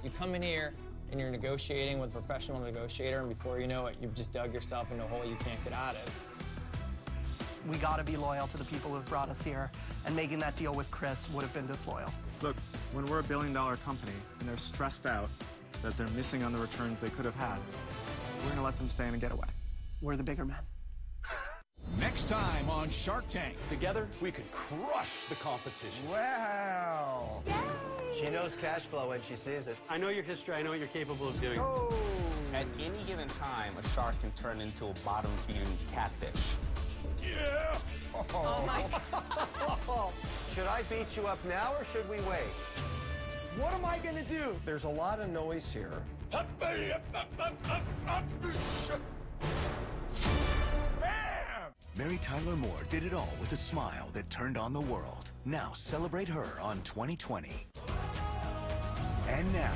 You come in here and you're negotiating with a professional negotiator, and before you know it, you've just dug yourself into a hole you can't get out of. We gotta be loyal to the people who've brought us here, and making that deal with Chris would have been disloyal. Look, when we're a billion-dollar company and they're stressed out that they're missing on the returns they could have had, we're gonna let them stay in a getaway. We're the bigger men. Next time on Shark Tank. Together, we could crush the competition. Wow. Yay. She knows cash flow when she sees it. I know your history. I know what you're capable of doing. Oh. At any given time, a shark can turn into a bottom-feeding catfish. Yeah! Oh my God. Should I beat you up now or should we wait? What am I gonna do? There's a lot of noise here. Mary Tyler Moore did it all with a smile that turned on the world. Now celebrate her on 2020. And now,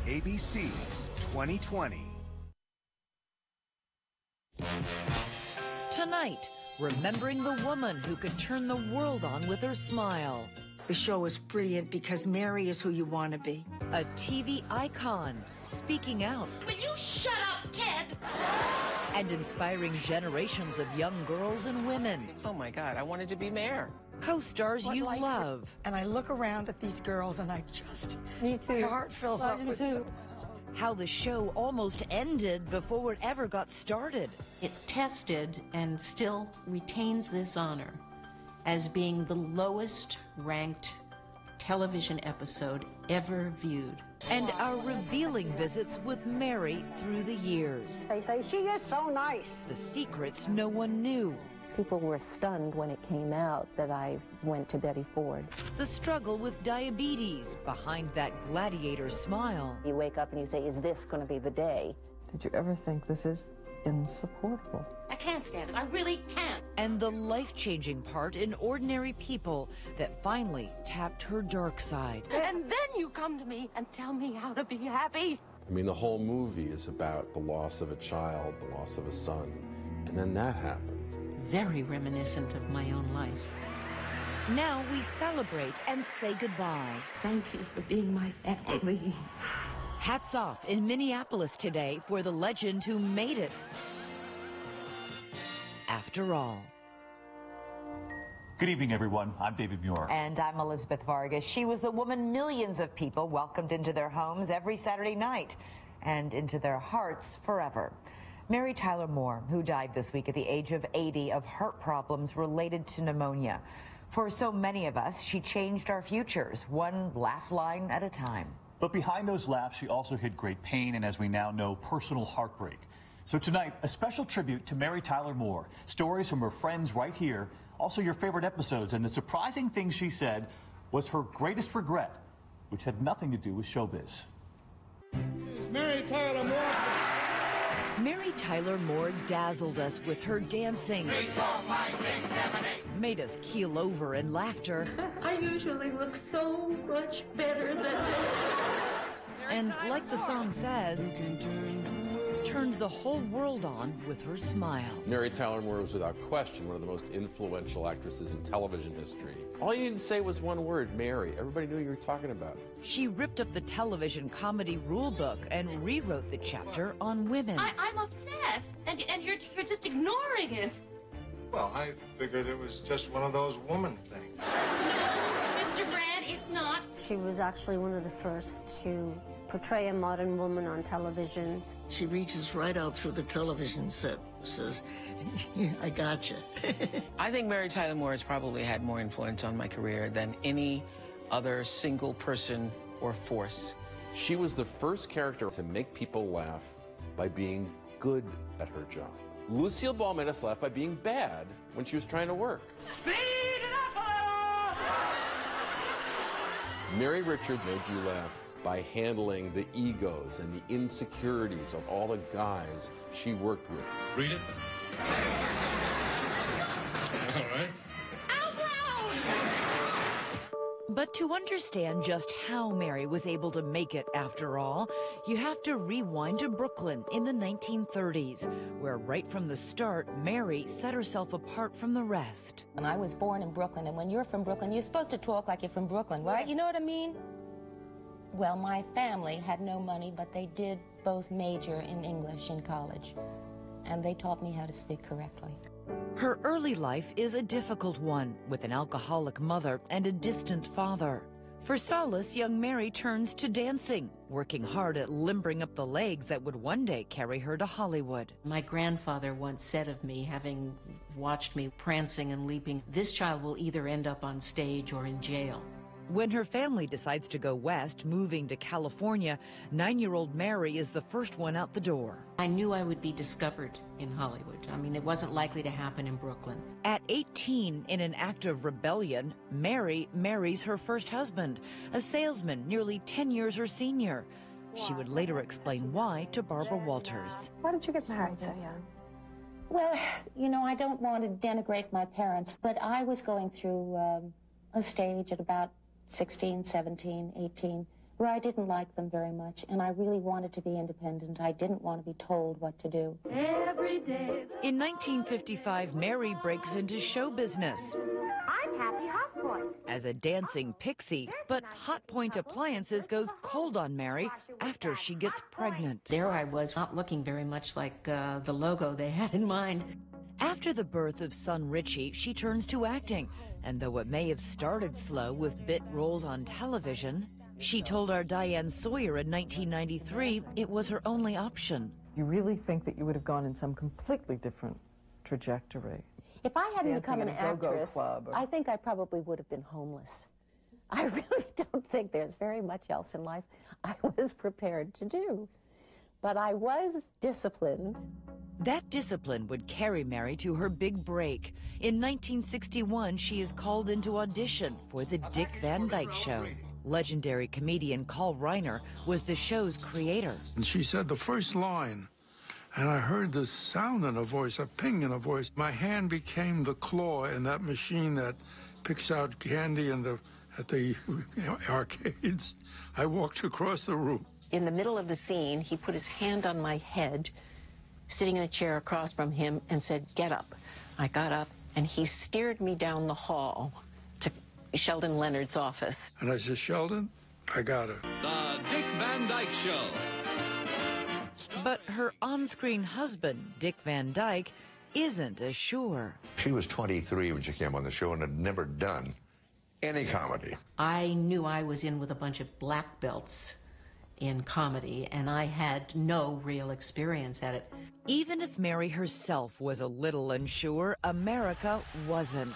ABC's 2020. Tonight, remembering the woman who could turn the world on with her smile. The show is brilliant because Mary is who you want to be. A TV icon speaking out. Will you shut up, Ted? And inspiring generations of young girls and women. Oh my God, I wanted to be mayor. Co-stars you love. And I look around at these girls and I just, me too. My heart fills up with so. How the show almost ended before it ever got started. It tested and still retains this honor as being the lowest ranked television episode ever viewed. And our revealing visits with Mary through the years. They say she is so nice. The secrets no one knew. People were stunned when it came out that I went to Betty Ford. The struggle with diabetes behind that gladiator smile. You wake up and you say, is this going to be the day? Did you ever think this is insupportable? I can't stand it. I really can't. And the life-changing part in Ordinary People that finally tapped her dark side. And then you come to me and tell me how to be happy. I mean, the whole movie is about the loss of a child, the loss of a son, and then that happened. Very reminiscent of my own life. Now we celebrate and say goodbye. Thank you for being my family. Hats off in Minneapolis today for the legend who made it. After all. Good evening, everyone. I'm David Muir. And I'm Elizabeth Vargas. She was the woman millions of people welcomed into their homes every Saturday night and into their hearts forever. Mary Tyler Moore, who died this week at the age of 80 of heart problems related to pneumonia. For so many of us, she changed our futures, one laugh line at a time. But behind those laughs, she also hid great pain and, as we now know, personal heartbreak. So tonight, a special tribute to Mary Tyler Moore. Stories from her friends right here, also your favorite episodes. And the surprising thing she said was her greatest regret, which had nothing to do with showbiz. Mary Tyler Moore. Mary Tyler Moore dazzled us with her dancing. 3, 4, 5, 6, 7, 8. Made us keel over in laughter. I usually look so much better than this. And like the song says, turned the whole world on with her smile. Mary Tyler Moore was without question one of the most influential actresses in television history. All you needed to say was one word, Mary. Everybody knew you were talking about. She ripped up the television comedy rule book and rewrote the chapter on women. I'm upset, and you're just ignoring it. Well, I figured it was just one of those woman things. No, Mr. Brand, it's not. She was actually one of the first to portray a modern woman on television. She reaches right out through the television set, says, I gotcha. I think Mary Tyler Moore has probably had more influence on my career than any other single person or force. She was the first character to make people laugh by being good at her job. Lucille Ball made us laugh by being bad when she was trying to work. Speed it up a little! Mary Richards made you laugh by handling the egos and the insecurities of all the guys she worked with. Read it. All right. Out loud! But to understand just how Mary was able to make it after all, you have to rewind to Brooklyn in the 1930s, where right from the start, Mary set herself apart from the rest. And I was born in Brooklyn, and when you're from Brooklyn, you're supposed to talk like you're from Brooklyn, right? You know what I mean? Well, my family had no money, but they did both major in English in college, and they taught me how to speak correctly. Her early life is a difficult one, with an alcoholic mother and a distant father. For solace, young Mary turns to dancing, working hard at limbering up the legs that would one day carry her to Hollywood. My grandfather once said of me, having watched me prancing and leaping, this child will either end up on stage or in jail. When her family decides to go west, moving to California, 9-year-old Mary is the first one out the door. I knew I would be discovered in Hollywood. I mean, it wasn't likely to happen in Brooklyn. At 18, in an act of rebellion, Mary marries her first husband, a salesman nearly 10 years her senior. She would later explain why to Barbara Walters. Why did you get married so young? Well, you know, I don't want to denigrate my parents, but I was going through a stage at about 16, 17, 18, where I didn't like them very much, and I really wanted to be independent. I didn't want to be told what to do. Every day. In 1955, Mary breaks into show business. I'm Happy Hot Point. As a dancing pixie, but Hot Point Appliances goes cold on Mary after she gets pregnant. There I was, not looking very much like the logo they had in mind. After the birth of son Richie, she turns to acting. And though it may have started slow with bit roles on television, she told our Diane Sawyer in 1993 it was her only option. You really think that you would have gone in some completely different trajectory? If I hadn't Dancing become an in a go-go actress, club or... I think I probably would have been homeless. I really don't think there's very much else in life I was prepared to do. But I was disciplined. That discipline would carry Mary to her big break. In 1961, she is called into audition for the Dick Van Dyke Show. Legendary comedian Carl Reiner was the show's creator. And she said the first line, and I heard the sound in her voice, a ping in her voice. My hand became the claw in that machine that picks out candy at the arcades. I walked across the room. In the middle of the scene, he put his hand on my head, sitting in a chair across from him, and said, "Get up." I got up, and he steered me down the hall to Sheldon Leonard's office. And I said, "Sheldon, I got her." The Dick Van Dyke Show. But her on-screen husband, Dick Van Dyke, isn't as sure. She was 23 when she came on the show and had never done any comedy. I knew I was in with a bunch of black belts in comedy, and I had no real experience at it. Even if Mary herself was a little unsure, America wasn't.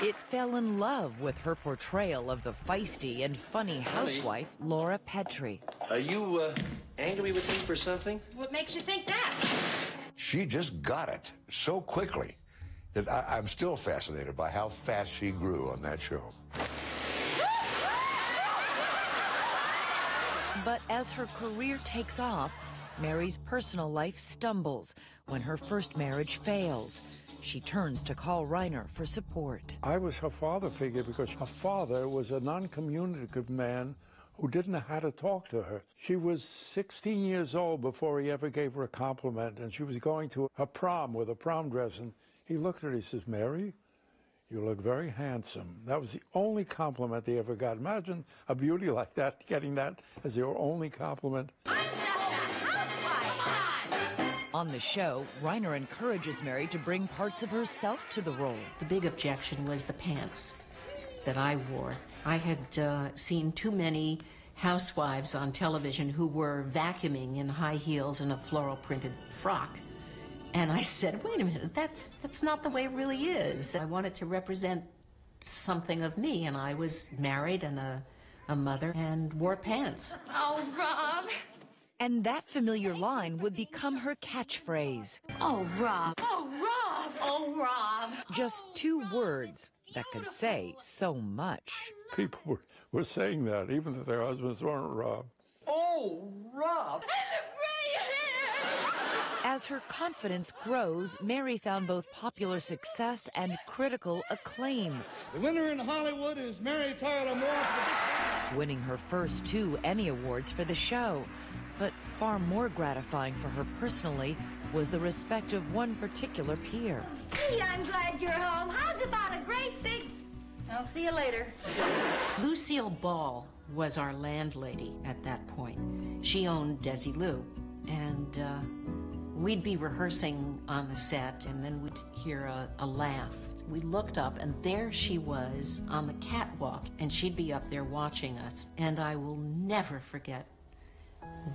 It fell in love with her portrayal of the feisty and funny housewife, Laura Petrie. Are you angry with me for something? What makes you think that? She just got it so quickly that I'm still fascinated by how fast she grew on that show. But as her career takes off, Mary's personal life stumbles when her first marriage fails. She turns to Carl Reiner for support. I was her father figure because her father was a non-communicative man who didn't know how to talk to her. She was 16 years old before he ever gave her a compliment, and she was going to her prom with a prom dress, and he looked at her, he says, "Mary, you look very handsome." That was the only compliment they ever got. Imagine a beauty like that getting that as your only compliment. On the show, Reiner encourages Mary to bring parts of herself to the role. The big objection was the pants that I wore. I had seen too many housewives on television who were vacuuming in high heels and a floral printed frock. And I said, wait a minute, that's not the way it really is. I wanted to represent something of me, and I was married and a mother and wore pants. Oh, Rob. And that familiar line would become her catchphrase. Oh, Rob. Oh, Rob. Oh, Rob. Just 2 words that could say so much. People were saying that, even if their husbands weren't Rob. Oh, Rob. As her confidence grows, Mary found both popular success and critical acclaim. The winner in Hollywood is Mary Tyler Moore. Winning her first 2 Emmy Awards for the show. But far more gratifying for her personally was the respect of one particular peer. Gee, I'm glad you're home. How's about a great big... I'll see you later. Lucille Ball was our landlady at that point. She owned Desilu, and we'd be rehearsing on the set, and then we'd hear a laugh. We looked up, and there she was on the catwalk, and she'd be up there watching us. And I will never forget,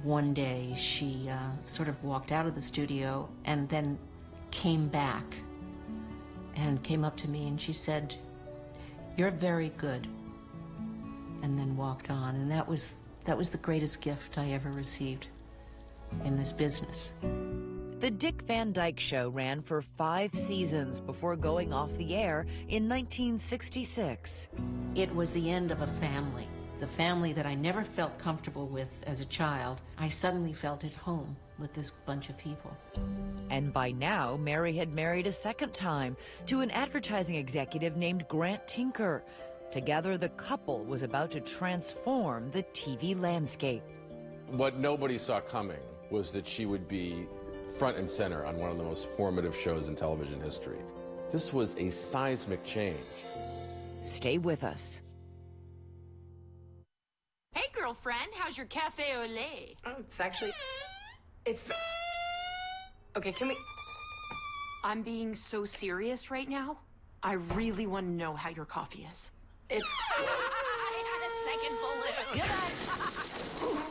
one day she sort of walked out of the studio and then came back and came up to me, and she said, "You're very good," and then walked on. And that was the greatest gift I ever received in this business. The Dick Van Dyke Show ran for 5 seasons before going off the air in 1966. It was the end of a family. The family that I never felt comfortable with as a child. I suddenly felt at home with this bunch of people. And by now, Mary had married a second time to an advertising executive named Grant Tinker. Together, the couple was about to transform the TV landscape. What nobody saw coming was that she would be front and center on one of the most formative shows in television history. This was a seismic change. Stay with us. Hey, girlfriend, how's your cafe au lait? Oh, it's okay, can we... I'm being so serious right now. I really want to know how your coffee is. It's... I had a second balloon.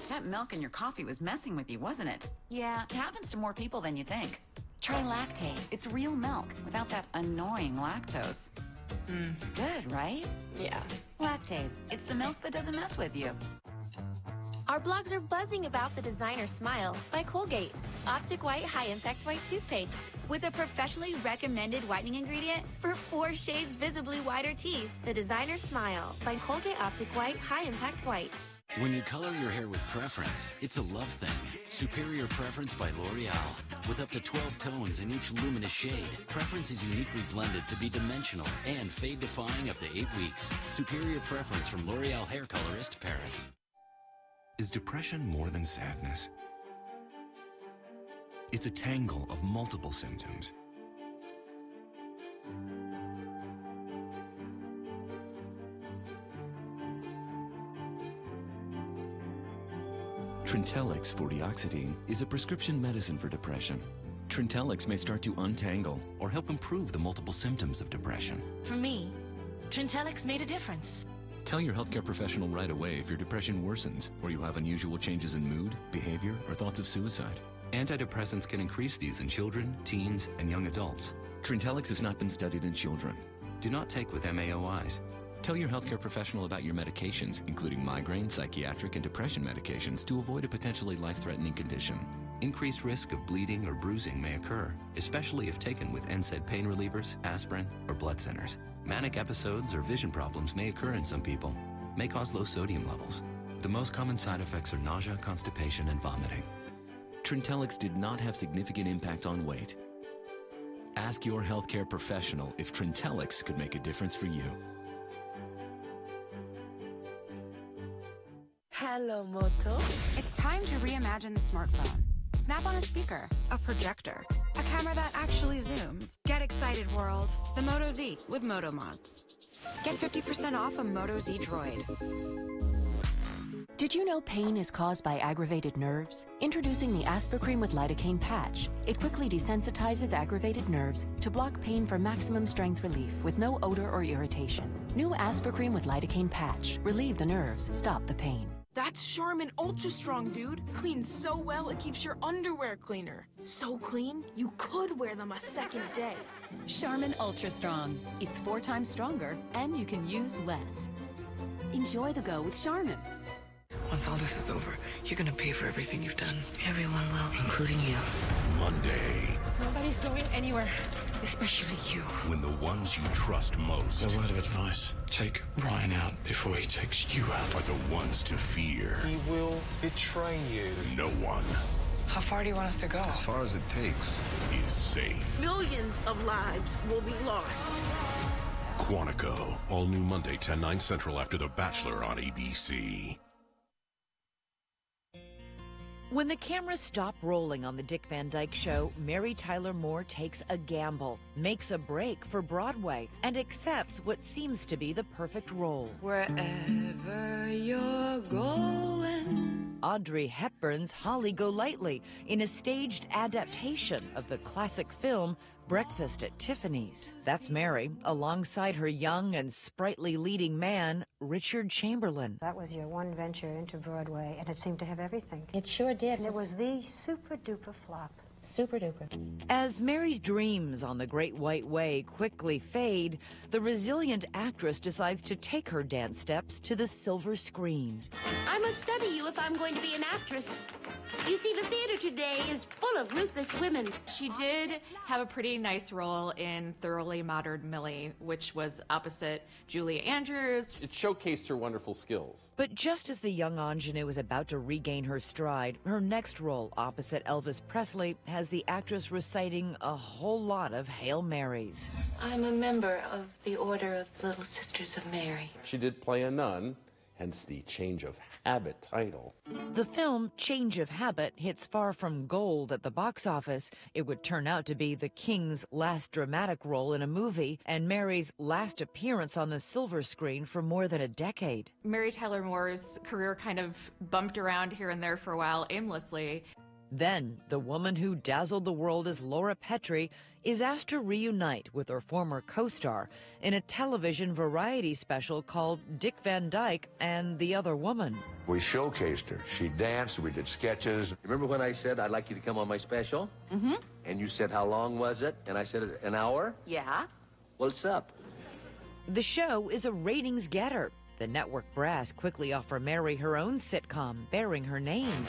That milk in your coffee was messing with you, wasn't it? Yeah, it happens to more people than you think. Try Lactate. It's real milk without that annoying lactose. Good, right? Yeah. Lactate. It's the milk that doesn't mess with you. Our blogs are buzzing about the designer Smile by Colgate. Optic White High Impact White Toothpaste with a professionally recommended whitening ingredient for 4 shades visibly whiter teeth. The designer Smile by Colgate Optic White High Impact White. When you color your hair with preference, it's a love thing. Superior Preference by L'Oreal. With up to 12 tones in each luminous shade, Preference is uniquely blended to be dimensional and fade-defying up to 8 weeks. Superior Preference from L'Oreal Hair Colorist, Paris. Is depression more than sadness? It's a tangle of multiple symptoms. Trintellix 40-oxidine is a prescription medicine for depression. Trintellix may start to untangle or help improve the multiple symptoms of depression. For me, Trintellix made a difference. Tell your healthcare professional right away if your depression worsens or you have unusual changes in mood, behavior, or thoughts of suicide. Antidepressants can increase these in children, teens, and young adults. Trintellix has not been studied in children. Do not take with MAOIs. Tell your healthcare professional about your medications, including migraine, psychiatric, and depression medications, to avoid a potentially life-threatening condition. Increased risk of bleeding or bruising may occur, especially if taken with NSAID pain relievers, aspirin, or blood thinners. Manic episodes or vision problems may occur in some people, may cause low sodium levels. The most common side effects are nausea, constipation, and vomiting. Trintellix did not have significant impact on weight. Ask your healthcare professional if Trintellix could make a difference for you. Hello, Moto. It's time to reimagine the smartphone. Snap on a speaker, a projector, a camera that actually zooms. Get excited, world. The Moto Z with Moto Mods. Get 50% off a Moto Z Droid. Did you know pain is caused by aggravated nerves? Introducing the Aspercreme with lidocaine patch. It quickly desensitizes aggravated nerves to block pain for maximum strength relief with no odor or irritation. New Aspercreme with lidocaine patch. Relieve the nerves, stop the pain. That's Charmin Ultra Strong, dude. Cleans so well, it keeps your underwear cleaner. So clean, you could wear them a second day. Charmin Ultra Strong. It's 4 times stronger, and you can use less. Enjoy the go with Charmin. Once all this is over, you're gonna pay for everything you've done. Everyone will, including you. Monday, Nobody's going anywhere, especially you. when the ones you trust most A word of advice. Take Ryan out before he takes you out. are the ones to fear. He will betray you. No one How far do you want us to go? As far as it takes. is safe. Millions of lives will be lost. Quantico, all new Monday, 10/9 Central after The Bachelor on ABC. When the cameras stop rolling on the Dick Van Dyke Show, Mary Tyler Moore takes a gamble, makes a break for Broadway, and accepts what seems to be the perfect role. Wherever you're going. Audrey Hepburn's Holly Golightly in a staged adaptation of the classic film Breakfast at Tiffany's. That's Mary, alongside her young and sprightly leading man, Richard Chamberlain. That was your one venture into Broadway, and it seemed to have everything. It sure did. And it was the super-duper flop. Super duper. As Mary's dreams on the Great White Way quickly fade, the resilient actress decides to take her dance steps to the silver screen. I must study you if I'm going to be an actress. You see, the theater today is full of ruthless women. She did have a pretty nice role in Thoroughly Modern Millie, which was opposite Julie Andrews. It showcased her wonderful skills. But just as the young ingenue is about to regain her stride, her next role opposite Elvis Presley has the actress reciting a whole lot of Hail Marys. I'm a member of the Order of the Little Sisters of Mary. She did play a nun, hence the change of habit title. The film Change of Habit hits far from gold at the box office. It would turn out to be the King's last dramatic role in a movie and Mary's last appearance on the silver screen for more than a decade. Mary Tyler Moore's career kind of bumped around here and there for a while aimlessly. Then, the woman who dazzled the world as Laura Petrie is asked to reunite with her former co-star in a television variety special called Dick Van Dyke and the Other Woman. We showcased her. She danced, we did sketches. Remember when I said I'd like you to come on my special? Mm-hmm. And you said, how long was it? And I said, an hour? Yeah. What's up? The show is a ratings getter. The network brass quickly offer Mary her own sitcom bearing her name.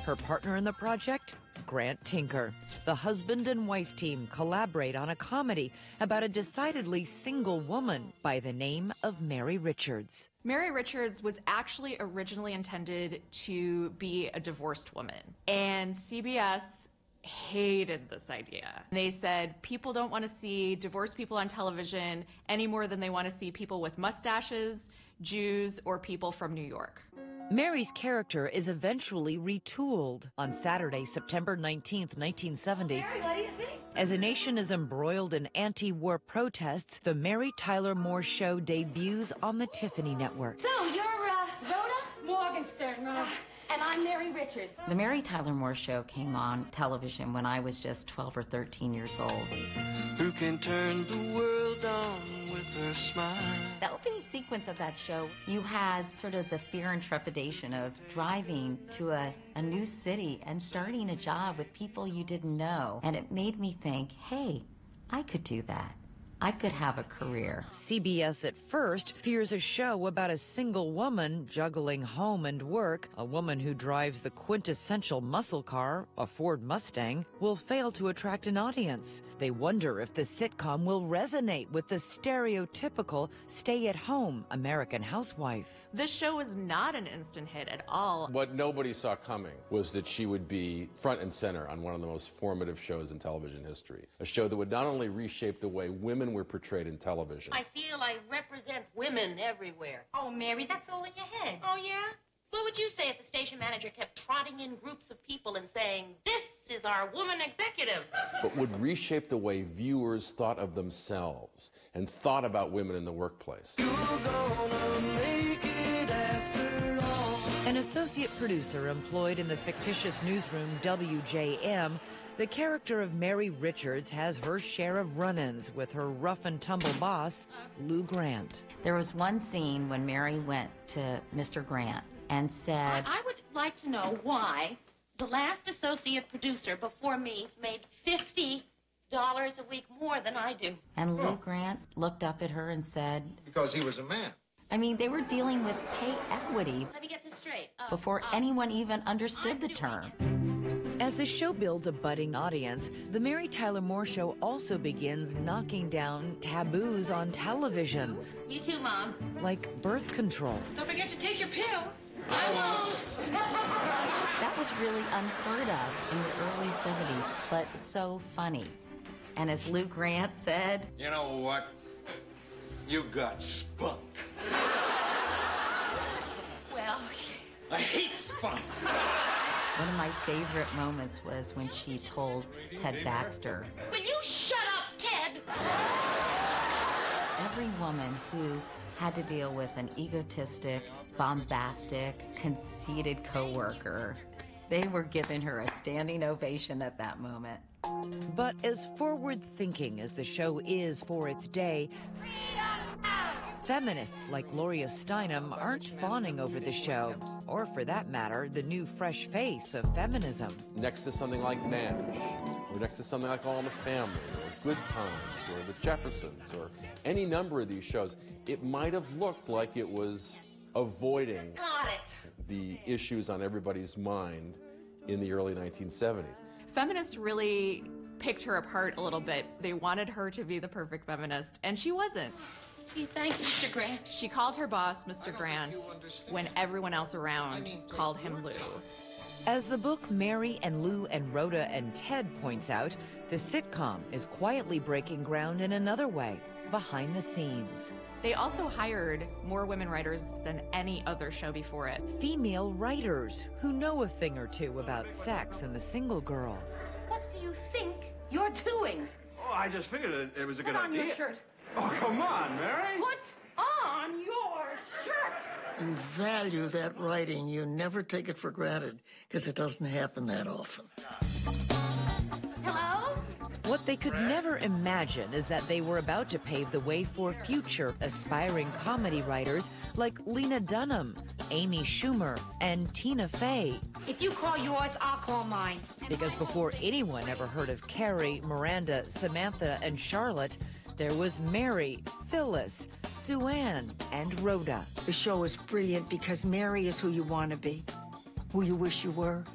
Her partner in the project? Grant Tinker. The husband and wife team collaborate on a comedy about a decidedly single woman by the name of Mary Richards. Mary Richards was actually originally intended to be a divorced woman, and CBS hated this idea. They said people don't want to see divorced people on television any more than they want to see people with mustaches, Jews, or people from New York. Mary's character is eventually retooled on Saturday, September 19th, 1970. Mary, what do you think? As a nation is embroiled in anti-war protests, the Mary Tyler Moore Show debuts on the Tiffany Network. So, you're, Rhoda Morgenstern, and I'm Mary Richards. The Mary Tyler Moore Show came on television when I was just 12 or 13 years old. Who can turn the world on with her smile? The opening sequence of that show, you had sort of the fear and trepidation of driving to a new city and starting a job with people you didn't know. And it made me think, hey, I could do that. I could have a career. CBS at first fears a show about a single woman juggling home and work, a woman who drives the quintessential muscle car, a Ford Mustang, will fail to attract an audience. They wonder if the sitcom will resonate with the stereotypical stay-at-home American housewife. This show was not an instant hit at all. What nobody saw coming was that she would be front and center on one of the most formative shows in television history. A show that would not only reshape the way women were portrayed in television. I feel I represent women everywhere. Oh, Mary, that's all in your head. Oh, yeah? What would you say if the station manager kept trotting in groups of people and saying, this is our woman executive? But would reshape the way viewers thought of themselves and thought about women in the workplace. An associate producer employed in the fictitious newsroom WJM, the character of Mary Richards has her share of run-ins with her rough-and-tumble boss, Lou Grant. There was one scene when Mary went to Mr. Grant and said, I would like to know why the last associate producer before me made $50 a week more than I do. And Lou Grant looked up at her and said, Because he was a man. I mean, they were dealing with pay equity Let me get this straight. before anyone even understood the term. As the show builds a budding audience, the Mary Tyler Moore Show also begins knocking down taboos on television. You too, Mom. Like birth control. Don't forget to take your pill. I won't. That was really unheard of in the early 70s, but so funny. And as Lou Grant said, You know what? You got spunk. Well, I hate spunk. One of my favorite moments was when she told Ted Baxter, Will you shut up, Ted? every woman who had to deal with an egotistic, bombastic, conceited coworker, they were giving her a standing ovation at that moment. But as forward-thinking as the show is for its day, feminists like Gloria Steinem aren't fawning over the show, or for that matter, the new fresh face of feminism. Next to something like MASH, or next to something like All in the Family, or Good Times, or The Jeffersons, or any number of these shows, it might have looked like it was avoiding the issues on everybody's mind in the early 1970s. Feminists really picked her apart a little bit. They wanted her to be the perfect feminist, and she wasn't. Gee, thanks, Mr. Grant. She called her boss Mr. Grant when everyone else around called him Lou. As the book Mary and Lou and Rhoda and Ted points out, the sitcom is quietly breaking ground in another way, behind the scenes. They also hired more women writers than any other show before it. Female writers who know a thing or two about sex and the single girl. What do you think you're doing? Oh, I just figured it was a good Put on idea. your shirt. Oh, come on, Mary. Put on your shirt. You value that writing. You never take it for granted because it doesn't happen that often. Hello? What they could never imagine is that they were about to pave the way for future aspiring comedy writers like Lena Dunham, Amy Schumer, and Tina Fey. If you call yours, I'll call mine. Because before anyone ever heard of Carrie, Miranda, Samantha, and Charlotte, there was Mary, Phyllis, Sue Ann, and Rhoda. The show is brilliant because Mary is who you want to be, who you wish you were.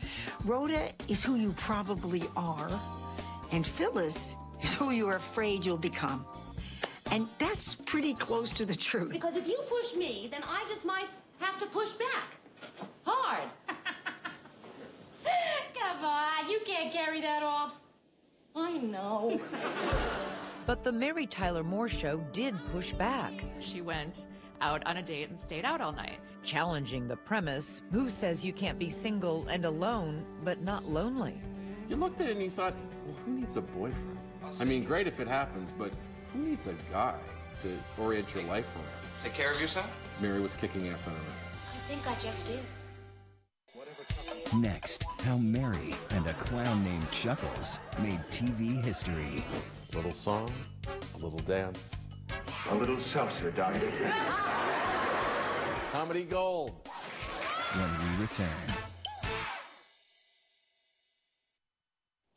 Rhoda is who you probably are. And Phyllis is who you're afraid you'll become. And that's pretty close to the truth. Because if you push me, then I just might have to push back. Hard. Come on, you can't carry that off. I know. But the Mary Tyler Moore Show did push back. She went out on a date and stayed out all night. Challenging the premise, who says you can't be single and alone, but not lonely? You looked at it and you thought, well, who needs a boyfriend? I mean, great if it happens, but who needs a guy to orient your life around? Take care of yourself? Mary was kicking ass on her own. I think I just did. Next, how Mary and a clown named Chuckles made TV history. A little song, a little dance. A little seltzer, darling. Comedy gold. When we return.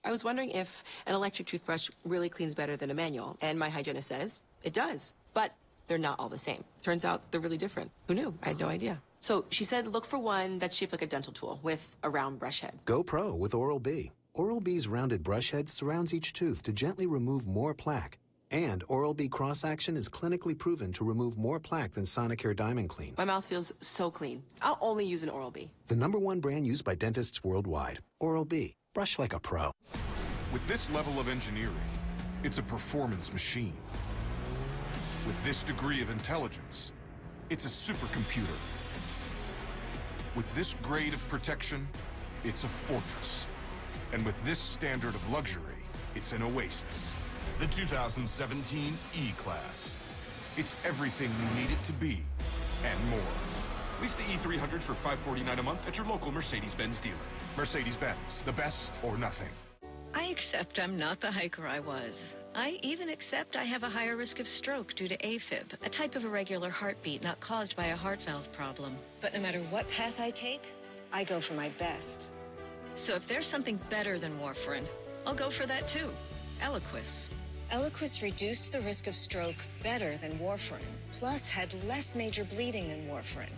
I was wondering if an electric toothbrush really cleans better than a manual, and my hygienist says it does, but they're not all the same. Turns out they're really different. Who knew? I had no idea. So she said look for one that's shaped like a dental tool with a round brush head. Go Pro with Oral-B. Oral-B's rounded brush head surrounds each tooth to gently remove more plaque. And Oral-B cross-action is clinically proven to remove more plaque than Sonicare Diamond Clean. My mouth feels so clean. I'll only use an Oral-B. The #1 brand used by dentists worldwide. Oral-B. Brush like a pro. With this level of engineering, it's a performance machine. With this degree of intelligence, it's a supercomputer. With this grade of protection, it's a fortress. And with this standard of luxury, it's an oasis. The 2017 E-Class. It's everything you need it to be, and more. Lease the E300 for $549 a month at your local Mercedes-Benz dealer. Mercedes-Benz, the best or nothing. I accept I'm not the hiker I was. I even accept I have a higher risk of stroke due to AFib, a type of irregular heartbeat not caused by a heart valve problem. But no matter what path I take, I go for my best. So if there's something better than warfarin, I'll go for that too. Eliquis. Eliquis reduced the risk of stroke better than warfarin, plus had less major bleeding than warfarin.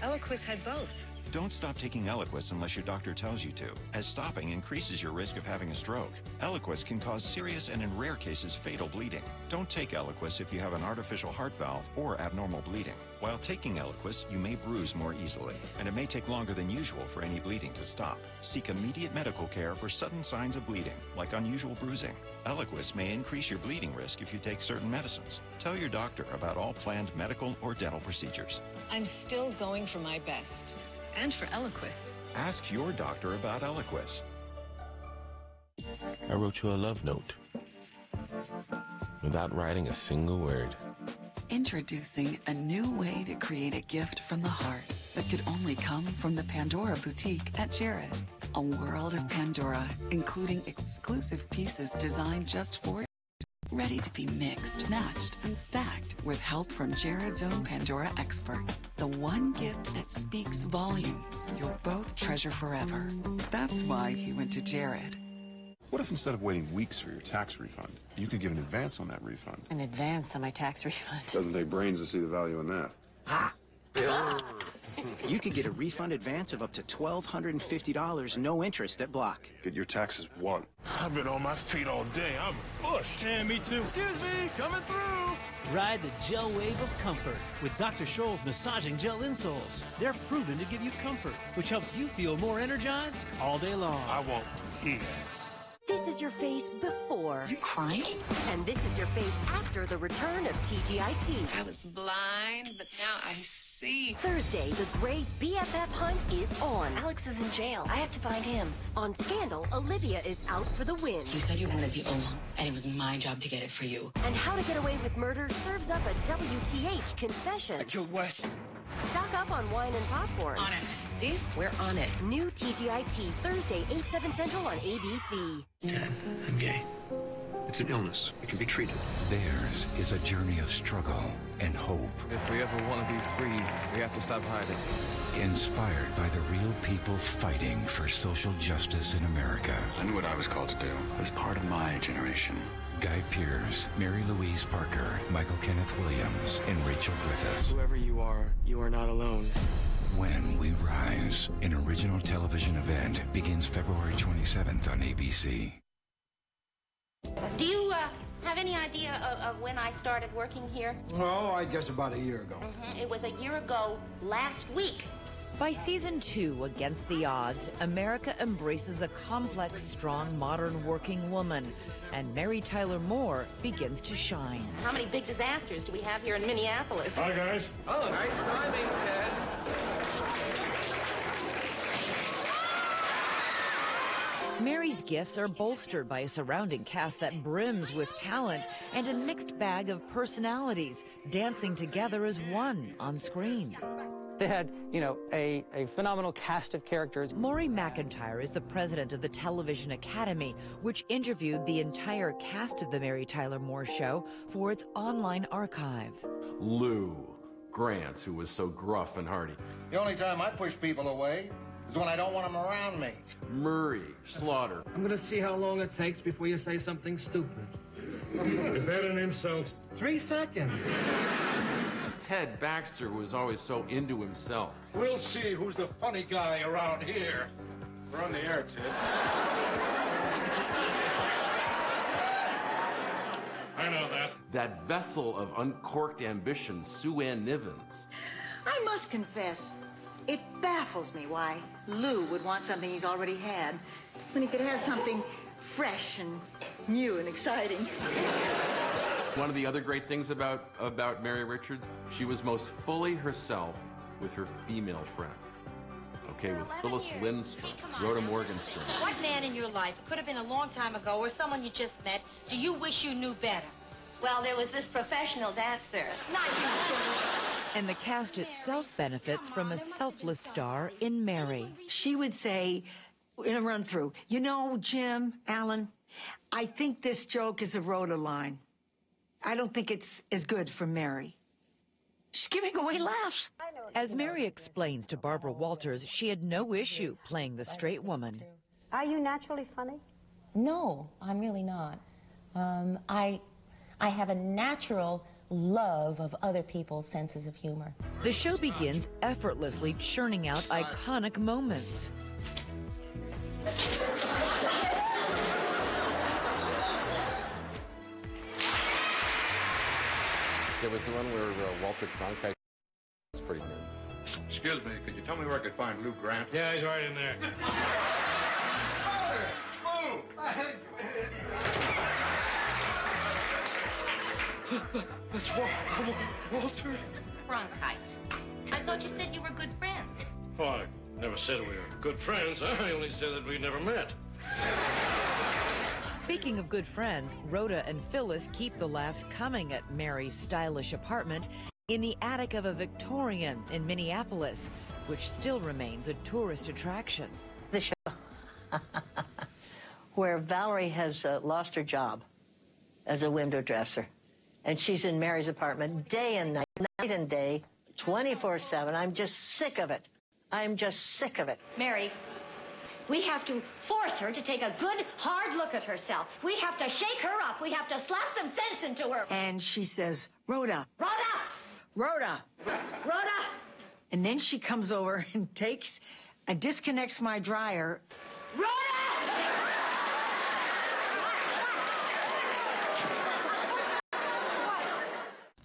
Eliquis had both. Don't stop taking Eliquis unless your doctor tells you to, as stopping increases your risk of having a stroke. Eliquis can cause serious and in rare cases fatal bleeding. Don't take Eliquis if you have an artificial heart valve or abnormal bleeding. While taking Eliquis, you may bruise more easily, and it may take longer than usual for any bleeding to stop. Seek immediate medical care for sudden signs of bleeding, like unusual bruising. Eliquis may increase your bleeding risk if you take certain medicines. Tell your doctor about all planned medical or dental procedures. I'm still going for my best. and for Eliquis. Ask your doctor about Eliquis. I wrote you a love note without writing a single word. Introducing a new way to create a gift from the heart that could only come from the Pandora boutique at Jared. A world of Pandora, including exclusive pieces designed just for you. Ready to be mixed, matched, and stacked with help from Jared's own Pandora expert. The one gift that speaks volumes you'll both treasure forever. That's why he went to Jared. What if instead of waiting weeks for your tax refund, you could give an advance on that refund? An advance on my tax refund. Doesn't take brains to see the value in that. You could get a refund advance of up to $1,250, no interest at Block. Get your taxes won. I've been on my feet all day. I'm bushed. Yeah, me too. Excuse me, coming through. Ride the gel wave of comfort with Dr. Scholl's massaging gel insoles. They're proven to give you comfort, which helps you feel more energized all day long. I want peace. This is your face before. You crying? And this is your face after the return of TGIT. I was blind, but now I see. Thursday, the Grey's BFF hunt is on. Alex is in jail. I have to find him. On Scandal, Olivia is out for the win. You said you wanted the oval, and it was my job to get it for you. And How to Get Away with Murder serves up a WTH confession. I killed Wes. Stock up on wine and popcorn. On it. See? We're on it. New TGIT, Thursday, 8, 7 Central on ABC. Dad, I'm gay. It's an illness. It can be treated. Theirs is a journey of struggle and hope. If we ever want to be free, we have to stop hiding. Inspired by the real people fighting for social justice in America. I knew what I was called to do. I was part of my generation. Guy Pearce, Mary Louise Parker, Michael Kenneth Williams, and Rachel Griffiths. Whoever you are not alone. When We Rise, an original television event, begins February 27th on ABC. Do you have any idea of when I started working here? Oh, I guess about a year ago. It was a year ago last week. By season 2, Against the Odds, America embraces a complex, strong, modern working woman, and Mary Tyler Moore begins to shine. How many big disasters do we have here in Minneapolis? Hi, guys. Oh, nice timing, Ted. Mary's gifts are bolstered by a surrounding cast that brims with talent and a mixed bag of personalities, dancing together as one on screen. They had, a phenomenal cast of characters. Maury McIntyre is the president of the Television Academy, which interviewed the entire cast of The Mary Tyler Moore Show for its online archive. Lou Grant, who was so gruff and hearty. The only time I push people away is when I don't want them around me. Murray Slaughter. I'm going to see how long it takes before you say something stupid. Is that an insult? 3 seconds. Ted Baxter was always so into himself. We'll see who's the funny guy around here. We're on the air, Ted. I know that. That vessel of uncorked ambition, Sue Ann Nivens. I must confess, it baffles me why Lou would want something he's already had when he could have something fresh and new and exciting. One of the other great things about Mary Richards, she was most fully herself with her female friends. Okay, with Phyllis Lindstrom, Rhoda Morgenstern. What man in your life, it could have been a long time ago, or someone you just met, do you wish you knew better? Well, there was this professional dancer. Not you, And the cast itself benefits from a selfless star in Mary. She would say in a run-through, Jim, Alan, I think this joke is a Rhoda line. I don't think it's as good for Mary. She's giving away laughs. As Mary explains to Barbara Walters, she had no issue playing the straight woman. Are you naturally funny? No, I'm really not. I have a natural love of other people's senses of humor. The show begins effortlessly churning out iconic moments. There was the one where Walter Cronkite. That's pretty good. Excuse me, could you tell me where I could find Lou Grant? Yeah, he's right in there. That's Walter. Bronchitis. I thought you said you were good friends. Fine. Never said we were good friends. I only said that we never met. Speaking of good friends, Rhoda and Phyllis keep the laughs coming at Mary's stylish apartment in the attic of a Victorian in Minneapolis, which still remains a tourist attraction. The show where Valerie has lost her job as a window dresser, and she's in Mary's apartment day and night, night and day, 24/7. I'm just sick of it. I'm just sick of it. Mary, we have to force her to take a good, hard look at herself. We have to shake her up. We have to slap some sense into her. And she says, Rhoda. Rhoda! Rhoda! Rhoda! And then she comes over and disconnects my dryer. Rhoda!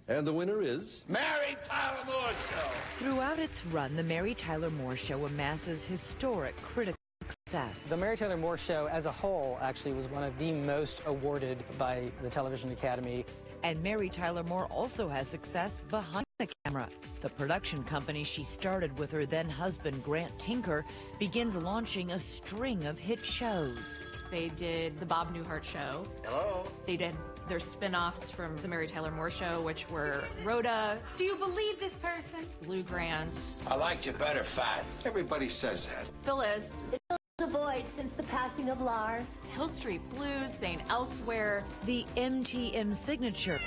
And the winner is... Mary Tyler Moore Show! Throughout its run, the Mary Tyler Moore Show amasses historic critical success. The Mary Tyler Moore Show as a whole actually was one of the most awarded by the Television Academy. And Mary Tyler Moore also has success behind the camera. The production company she started with her then-husband, Grant Tinker, begins launching a string of hit shows. They did the Bob Newhart Show. Hello? They did their spin-offs from the Mary Tyler Moore Show, which were Rhoda. Do you believe this person? Lou Grant. I liked you better, fat. Everybody says that. Phyllis. It's filled the void since the passing of Lars. Hill Street Blues, St. Elsewhere. The MTM signature,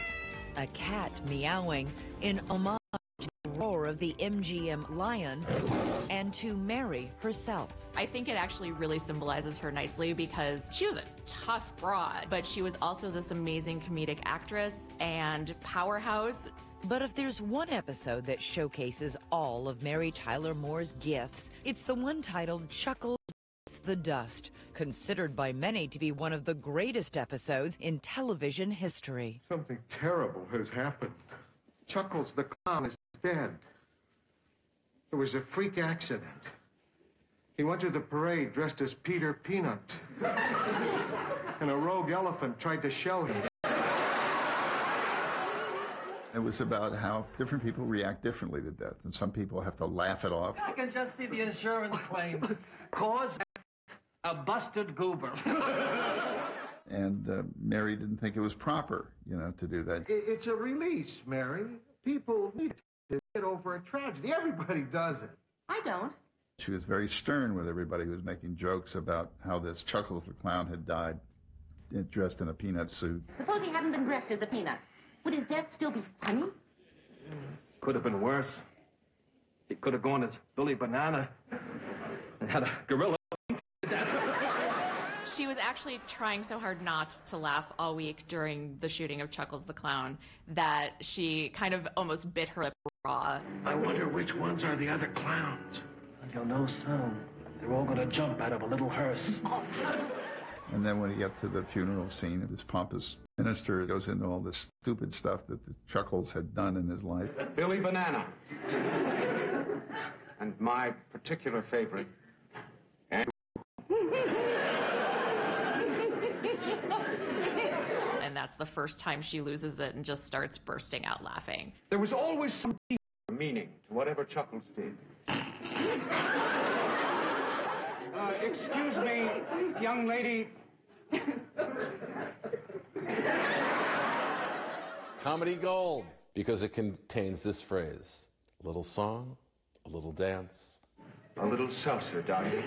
a cat meowing in homage to the roar of the MGM lion and to Mary herself. I think it actually really symbolizes her nicely because she was a tough broad, but she was also this amazing comedic actress and powerhouse. But if there's one episode that showcases all of Mary Tyler Moore's gifts, it's the one titled Chuckles the Dust, considered by many to be one of the greatest episodes in television history. Something terrible has happened. Chuckles the clown is dead. It was a freak accident. He went to the parade dressed as Peter Peanut. And a rogue elephant tried to show him. It was about how different people react differently to death. And some people have to laugh it off. I can just see the insurance claim. Cause a busted goober. And Mary didn't think it was proper, to do that. It's a release, Mary. People need to get over a tragedy. Everybody does it. I don't. She was very stern with everybody who was making jokes about how this Chuckles the Clown had died dressed in a peanut suit. Suppose he hadn't been dressed as a peanut. Would his death still be funny? Could have been worse. He could have gone as Billy Banana and had a gorilla. She was actually trying so hard not to laugh all week during the shooting of Chuckles the Clown that she kind of almost bit her lip raw. I wonder which ones are the other clowns. You'll know soon. They're all gonna jump out of a little hearse. And then when you get to the funeral scene, this pompous minister goes into all this stupid stuff that the Chuckles had done in his life. Billy Banana. And my particular favorite, And that's the first time she loses it and just starts bursting out laughing. There was always some meaning to whatever Chuckles did. Excuse me, young lady. Comedy gold, because it contains this phrase: a little song, a little dance. A little seltzer, darling.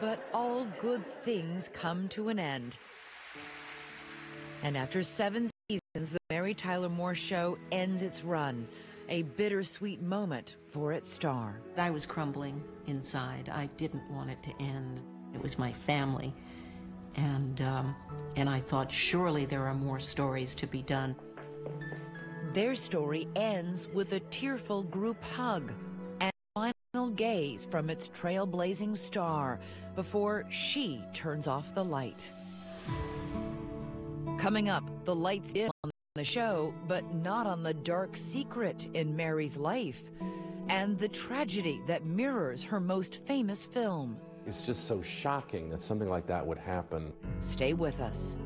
But all good things come to an end. And after 7 seasons, the Mary Tyler Moore Show ends its run, a bittersweet moment for its star. I was crumbling inside. I didn't want it to end. It was my family. And I thought, surely there are more stories to be done. Their story ends with a tearful group hug and final gaze from its trailblazing star before she turns off the light. Coming up, the lights dim on the show, but not on the dark secret in Mary's life and the tragedy that mirrors her most famous film. It's just so shocking that something like that would happen. Stay with us.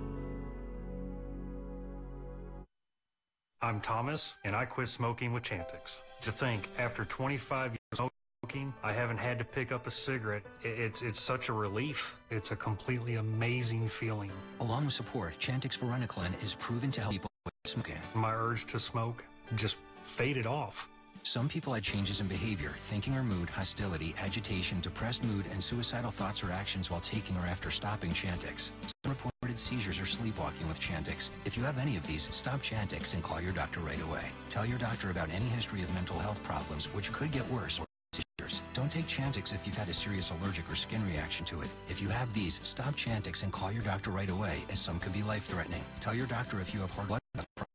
I'm Thomas, and I quit smoking with Chantix. To think, after 25 years of smoking, I haven't had to pick up a cigarette. It's such a relief. It's a completely amazing feeling. Along with support, Chantix varenicline is proven to help people quit smoking. My urge to smoke just faded off. Some people had changes in behavior, thinking or mood, hostility, agitation, depressed mood, and suicidal thoughts or actions while taking or after stopping Chantix. Some reported seizures or sleepwalking with Chantix. If you have any of these, stop Chantix and call your doctor right away. Tell your doctor about any history of mental health problems, which could get worse, or seizures. Don't take Chantix if you've had a serious allergic or skin reaction to it. If you have these, stop Chantix and call your doctor right away, as some could be life-threatening. Tell your doctor if you have hard blood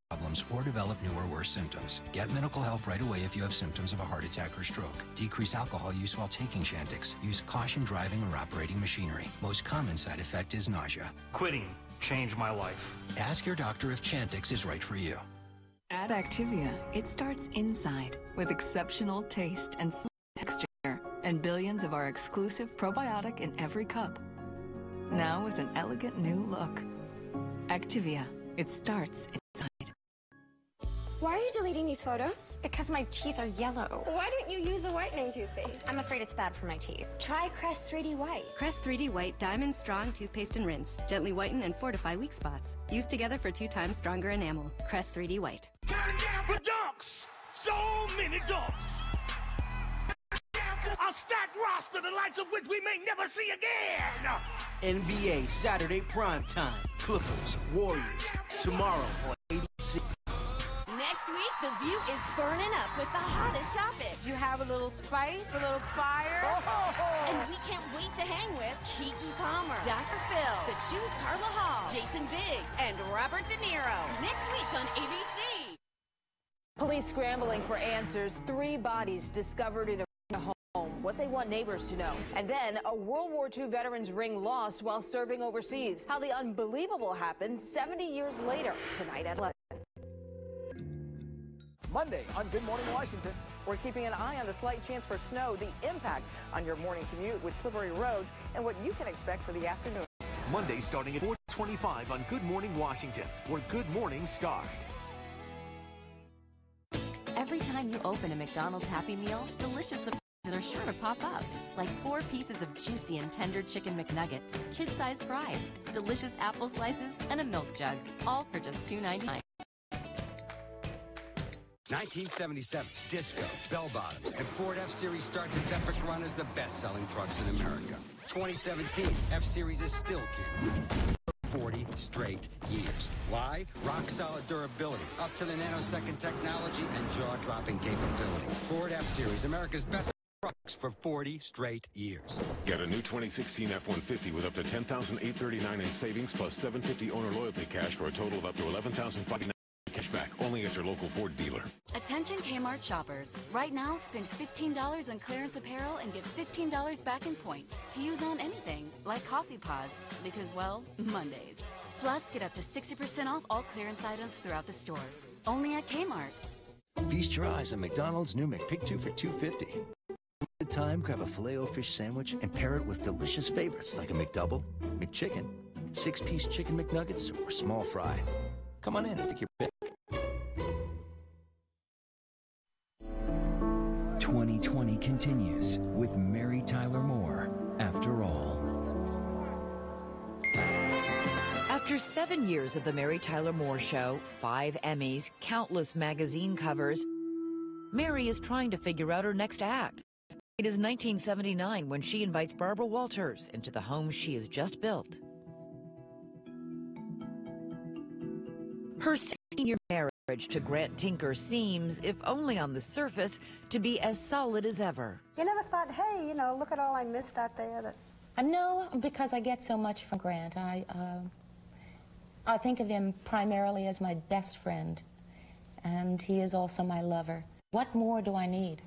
problems or develop new or worse symptoms. Get medical help right away if you have symptoms of a heart attack or stroke. Decrease alcohol use while taking Chantix. Use caution driving or operating machinery. Most common side effect is nausea. Quitting changed my life. Ask your doctor if Chantix is right for you. At Activia, it starts inside with exceptional taste and texture and billions of our exclusive probiotic in every cup. Now with an elegant new look. Activia, it starts inside. Why are you deleting these photos? Because my teeth are yellow. Why don't you use a whitening toothpaste? I'm afraid it's bad for my teeth. Try Crest 3D White. Crest 3D White Diamond Strong Toothpaste and Rinse. Gently whiten and fortify weak spots. Used together for 2 times stronger enamel. Crest 3D White. Turn down for dunks! So many dunks! A stacked roster, the likes of which we may never see again! NBA Saturday primetime. Clippers, Warriors. Tomorrow on ABC. Next week, The View is burning up with the hottest topics. You have a little spice, a little fire. Oh. And we can't wait to hang with Keke Palmer, Dr. Phil, The Choose Carla Hall, Jason Biggs, and Robert De Niro. Next week on ABC. Police scrambling for answers. 3 bodies discovered in a home. What they want neighbors to know. And then a World War II veteran's ring lost while serving overseas. How the unbelievable happened 70 years later. Tonight at 11. Monday on Good Morning Washington, we're keeping an eye on the slight chance for snow, the impact on your morning commute with slippery roads, and what you can expect for the afternoon. Monday starting at 4:25 on Good Morning Washington, where Good Mornings start. Every time you open a McDonald's Happy Meal, delicious surprises are sure to pop up. Like 4 pieces of juicy and tender chicken McNuggets, kid-sized fries, delicious apple slices, and a milk jug, all for just $2.99. 1977, Disco, Bell Bottoms, and Ford F-Series starts its epic run as the best-selling trucks in America. 2017, F-Series is still king. 40 straight years. Why? Rock-solid durability, up-to-the nanosecond technology, and jaw-dropping capability. Ford F-Series, America's best trucks for 40 straight years. Get a new 2016 F-150 with up to $10,839 in savings plus $750 owner loyalty cash for a total of up to $11,049 cashback. Only at your local Ford dealer. Attention Kmart shoppers. Right now, spend $15 on clearance apparel and get $15 back in points to use on anything, like coffee pods, because, well, Mondays. Plus, get up to 60% off all clearance items throughout the store. Only at Kmart. Feast your eyes on McDonald's new McPick 2 for $2.50. Good time, grab a Filet-O-Fish sandwich and pair it with delicious favorites like a McDouble, McChicken, 6-piece chicken McNuggets, or small fry. Come on in and take your pick. 2020 continues with Mary Tyler Moore, After All. After 7 years of The Mary Tyler Moore Show, 5 Emmys, countless magazine covers, Mary is trying to figure out her next act. It is 1979 when she invites Barbara Walters into the home she has just built. Her 16-year marriage to Grant Tinker seems, if only on the surface, to be as solid as ever. You never thought, hey, you know, look at all I missed out there? No, because I get so much from Grant. I think of him primarily as my best friend, and he is also my lover. What more do I need?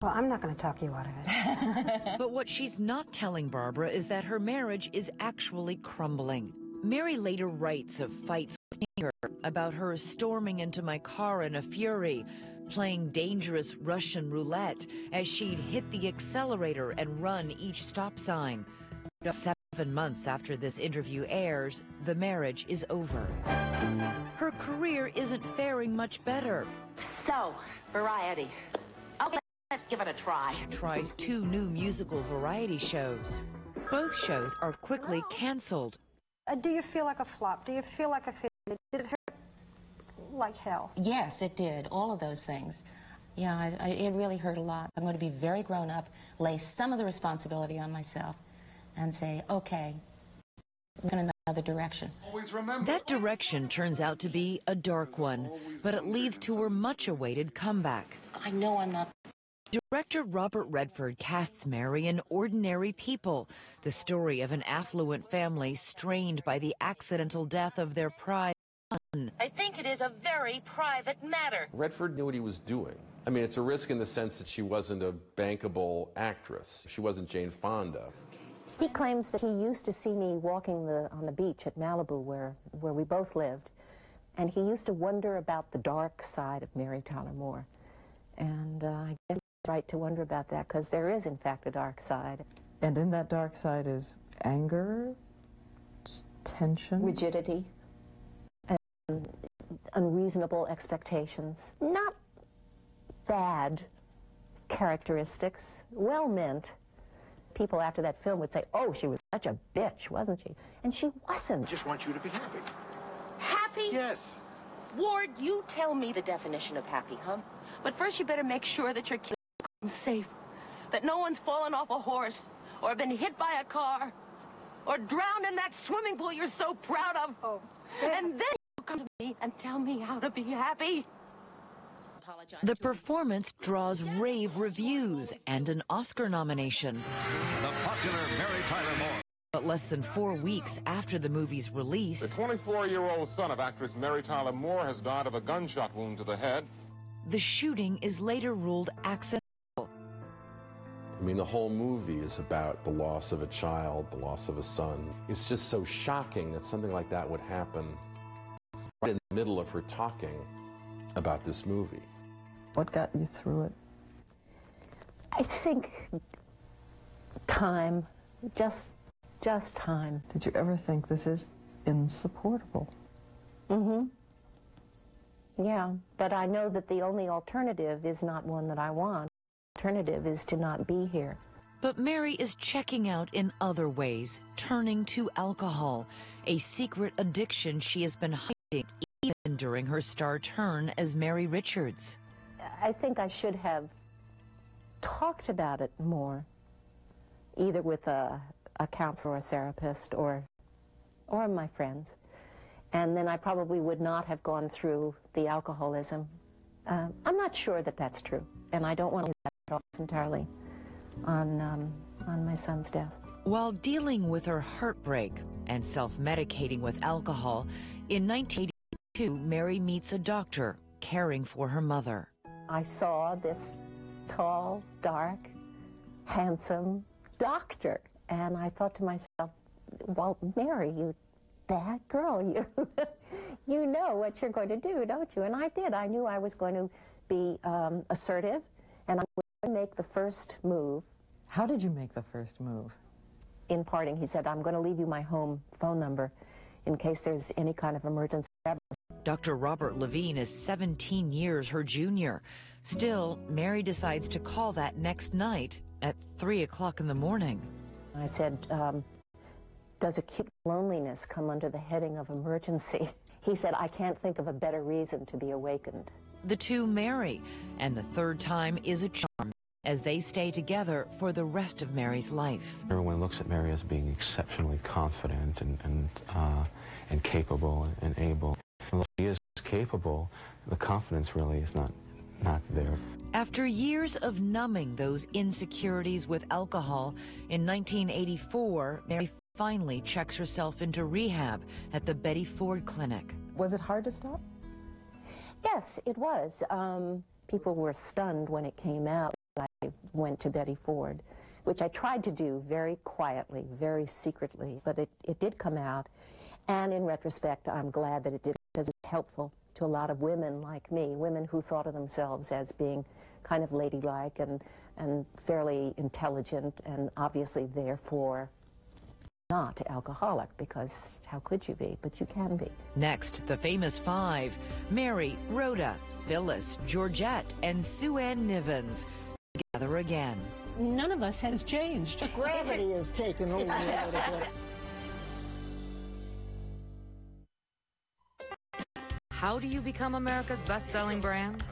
Well, I'm not going to talk you out of it. But what she's not telling Barbara is that her marriage is actually crumbling. Mary later writes of fights with Tinker, about her storming into my car in a fury, playing dangerous Russian roulette as she'd hit the accelerator and run each stop sign. 7 7 months after this interview airs, the marriage is over. Her career isn't faring much better. So, variety. Okay, let's give it a try. She tries 2 new musical variety shows. Both shows are quickly canceled. Do you feel like a flop? Do you feel like a failure? Did it hurt like hell? Yes, it did. All of those things. Yeah, it really hurt a lot. I'm going to be very grown up, lay some of the responsibility on myself, and say, okay, I'm going in another direction. That direction turns out to be a dark one, but it leads to her much-awaited comeback. I know I'm not. Director Robert Redford casts Mary in Ordinary People, the story of an affluent family strained by the accidental death of their pride son. I think it is a very private matter. Redford knew what he was doing. I mean, it's a risk in the sense that she wasn't a bankable actress. She wasn't Jane Fonda. He claims that he used to see me walking on the beach at Malibu where we both lived, and he used to wonder about the dark side of Mary Tyler Moore. And I guess it's right to wonder about that, because there is, in fact, a dark side. And in that dark side is anger, tension? Rigidity, and unreasonable expectations. Not bad characteristics, well meant. People after that film would say, oh, she was such a bitch, wasn't she? And she wasn't. I just want you to be happy. Happy? Yes. Ward, you tell me the definition of happy, huh? But first you better make sure that your kid is safe, that no one's fallen off a horse, or been hit by a car, or drowned in that swimming pool you're so proud of. Oh. And then you come to me and tell me how to be happy. The performance draws rave reviews and an Oscar nomination. The popular Mary Tyler Moore. But less than 4 weeks after the movie's release, the 24-year-old son of actress Mary Tyler Moore has died of a gunshot wound to the head. The shooting is later ruled accidental. I mean, the whole movie is about the loss of a child, the loss of a son. It's just so shocking that something like that would happen right in the middle of her talking about this movie. What got you through it? I think time, just time. Did you ever think this is insupportable? Mm-hmm. Yeah, but I know that the only alternative is not one that I want. The alternative is to not be here. But Mary is checking out in other ways, turning to alcohol, a secret addiction she has been hiding even during her star turn as Mary Richards. I think I should have talked about it more, either with a counselor or a therapist or my friends. And then I probably would not have gone through the alcoholism. I'm not sure that that's true, and I don't want to leave that off entirely on my son's death. While dealing with her heartbreak and self-medicating with alcohol, in 1982, Mary meets a doctor caring for her mother. I saw this tall, dark, handsome doctor, and I thought to myself, well, Mary, you bad girl, you know what you're going to do, don't you? And I did. I knew I was going to be assertive, and I was going to make the first move. How did you make the first move? In parting, he said, I'm going to leave you my home phone number in case there's any kind of emergency ever. Dr. Robert Levine is 17 years her junior. Still, Mary decides to call that next night at 3 o'clock in the morning. I said, does acute loneliness come under the heading of emergency? He said, I can't think of a better reason to be awakened. The two marry, and the third time is a charm as they stay together for the rest of Mary's life. Everyone looks at Mary as being exceptionally confident and capable and able. Although she is capable, the confidence really is not there. After years of numbing those insecurities with alcohol, in 1984, Mary finally checks herself into rehab at the Betty Ford Clinic. Was it hard to stop? Yes, it was. People were stunned when it came out. I went to Betty Ford, which I tried to do very quietly, very secretly, but it did come out. And in retrospect, I'm glad that it did, because it's helpful to a lot of women like me, women who thought of themselves as being kind of ladylike and fairly intelligent and obviously therefore not alcoholic, because how could you be? But you can be. Next, the famous five: Mary, Rhoda, Phyllis, Georgette, and Sue Ann Nivens together again. None of us has changed. Gravity has taken over a little bit. How do you become America's best-selling brand?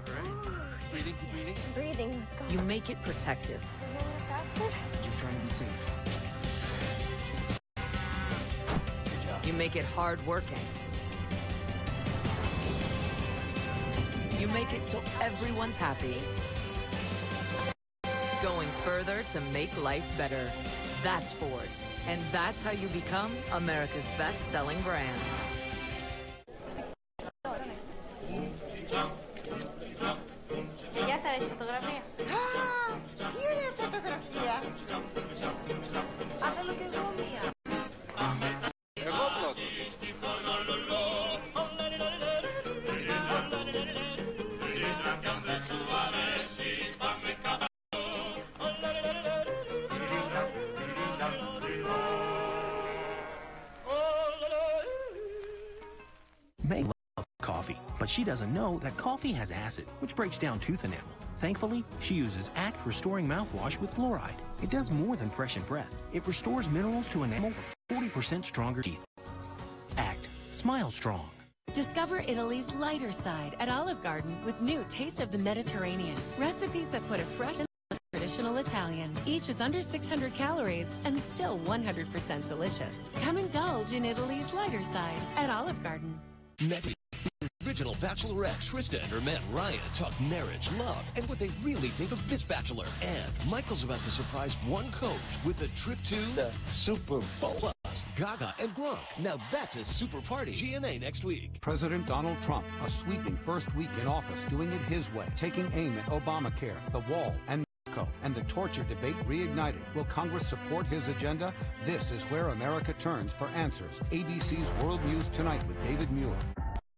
Breathing, breathing. Breathing, let's go. You make it protective. Faster? Just trying to be safe. You make it hard-working. You make it so everyone's happy. Going further to make life better. That's Ford. And that's how you become America's best-selling brand. Ya sabes fotografía. ¡Ah! ¿Tiene fotografía? Haz lo que comía. May loves coffee, but she doesn't know that coffee has acid, which breaks down tooth enamel. Thankfully, she uses Act Restoring Mouthwash with fluoride. It does more than freshen breath. It restores minerals to enamel for 40% stronger teeth. Act. Smile strong. Discover Italy's lighter side at Olive Garden with new Taste of the Mediterranean. Recipes that put a fresh and traditional Italian. Each is under 600 calories and still 100% delicious. Come indulge in Italy's lighter side at Olive Garden. Next, original Bachelorette Trista and her man Ryan talk marriage, love, and what they really think of this Bachelor. And Michael's about to surprise one coach with a trip to the Super Bowl. Plus, Gaga and Gronk. Now that's a super party. GMA next week. President Donald Trump, a sweeping first week in office, doing it his way, taking aim at Obamacare, the wall, and Mexico, and the torture debate reignited. Will Congress support his agenda? This is where America turns for answers. ABC's World News Tonight with David Muir.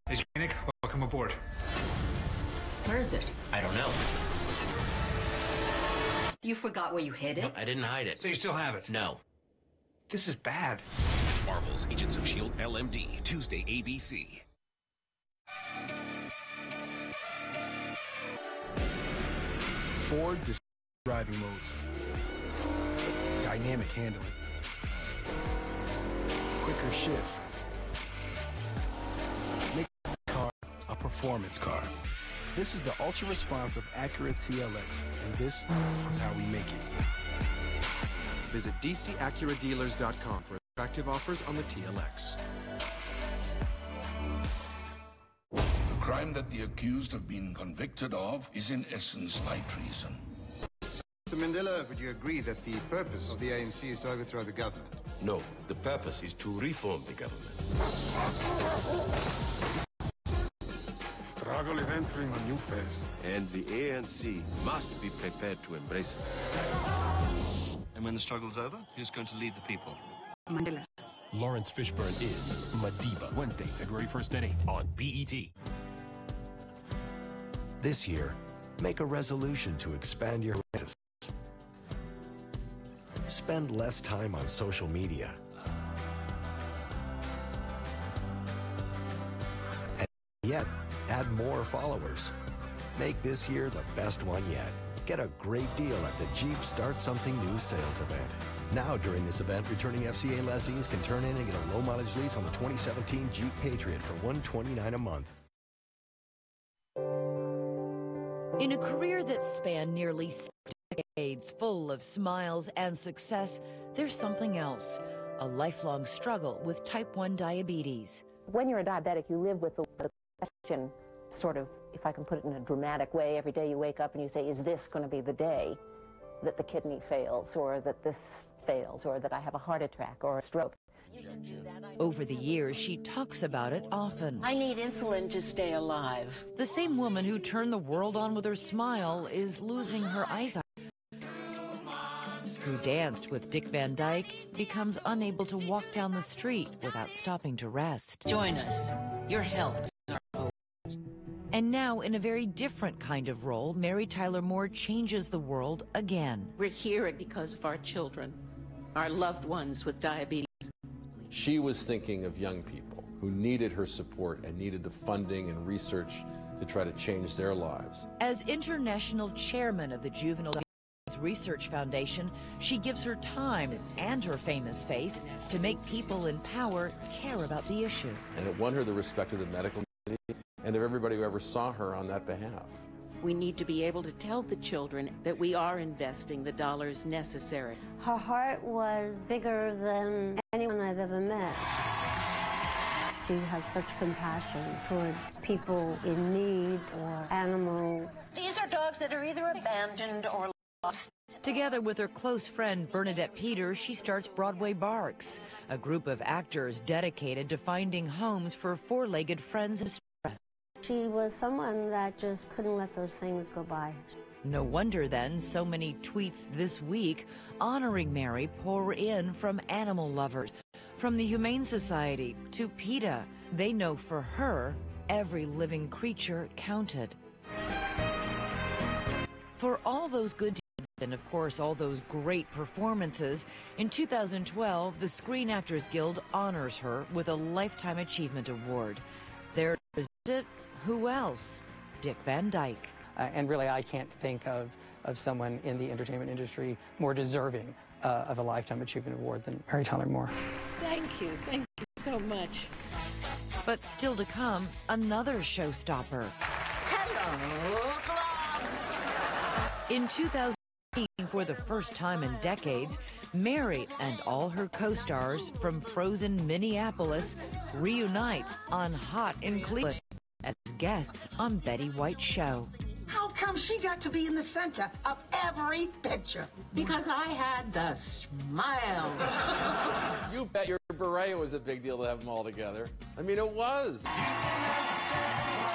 Hey, Nick, welcome aboard. Where is it? I don't know. You forgot where you hid it? No, I didn't hide it. So you still have it? No. This is bad. Marvel's Agents of S.H.I.E.L.D. LMD, Tuesday, ABC. Ford driving modes. Dynamic handling. Quicker shifts. Make the car a performance car. This is the ultra-responsive Acura TLX, and this is how we make it. Visit DCAcuraDealers.com for attractive offers on the TLX. The crime that the accused have been convicted of is in essence high treason. Mr. Mandela, would you agree that the purpose of the ANC is to overthrow the government? No, the purpose is to reform the government. Struggle is entering a new phase. And the ANC must be prepared to embrace it. And when the struggle's over, who's going to lead the people? Mandela. Lawrence Fishburne is Madiba, Wednesday, February 1st at 8 on BET. This year, make a resolution to expand your horizons. Spend less time on social media. And yet, add more followers. Make this year the best one yet. Get a great deal at the Jeep Start Something New sales event. Now, during this event, returning FCA lessees can turn in and get a low-mileage lease on the 2017 Jeep Patriot for $129 a month. In a career that spanned nearly 6 decades, full of smiles and success, there's something else, a lifelong struggle with type 1 diabetes. When you're a diabetic, you live with the question, sort of, if I can put it in a dramatic way, every day you wake up and you say, is this going to be the day that the kidney fails, or that this fails, or that I have a heart attack or a stroke? Over the years, she talks about it often. I need insulin to stay alive. The same woman who turned the world on with her smile is losing her eyesight. Who danced with Dick Van Dyke becomes unable to walk down the street without stopping to rest. Join us. Your health. And now, in a very different kind of role, Mary Tyler Moore changes the world again. We're here because of our children, our loved ones with diabetes. She was thinking of young people who needed her support and needed the funding and research to try to change their lives. As international chairman of the Juvenile Research Foundation, she gives her time and her famous face to make people in power care about the issue. And it won her the respect of the medical community and of everybody who ever saw her on that behalf. We need to be able to tell the children that we are investing the dollars necessary. Her heart was bigger than anyone I've ever met. She has such compassion towards people in need or animals. These are dogs that are either abandoned or lost. Together with her close friend Bernadette Peters, she starts Broadway Barks, a group of actors dedicated to finding homes for four-legged friends in distress. She was someone that just couldn't let those things go by. No wonder, then, so many tweets this week honoring Mary pour in from animal lovers. From the Humane Society to PETA, they know for her, every living creature counted. For all those good deeds and, of course, all those great performances, in 2012, the Screen Actors Guild honors her with a Lifetime Achievement Award. There is it. Who else? Dick Van Dyke. And really, I can't think of someone in the entertainment industry more deserving of a Lifetime Achievement Award than Mary Tyler Moore. Thank you so much. But still to come, another showstopper. In 2018, for the first time in decades, Mary and all her co-stars from Frozen Minneapolis reunite on Hot in Cleveland as guests on Betty White's show. How come she got to be in the center of every picture? Because I had the smile. You bet your beret was a big deal to have them all together. I mean, it was.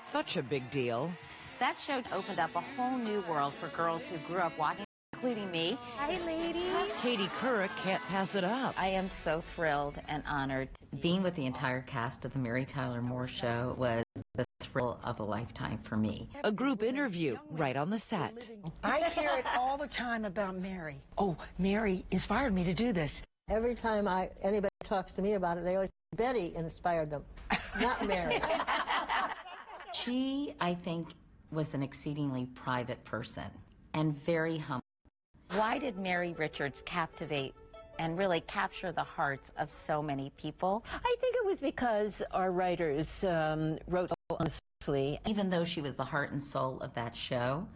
Such a big deal. That show opened up a whole new world for girls who grew up watching, including me. Hi, ladies. Katie Couric can't pass it up. I am so thrilled and honored. Being with the entire cast of the Mary Tyler Moore Show was the thrill of a lifetime for me. A group interview right on the set. I hear it all the time about Mary. Oh, Mary inspired me to do this. Every time anybody talks to me about it, they always say Betty inspired them, not Mary. She, I think, was an exceedingly private person and very humble. Why did Mary Richards captivate and really capture the hearts of so many people? I think it was because our writers wrote so honestly. Even though she was the heart and soul of that show,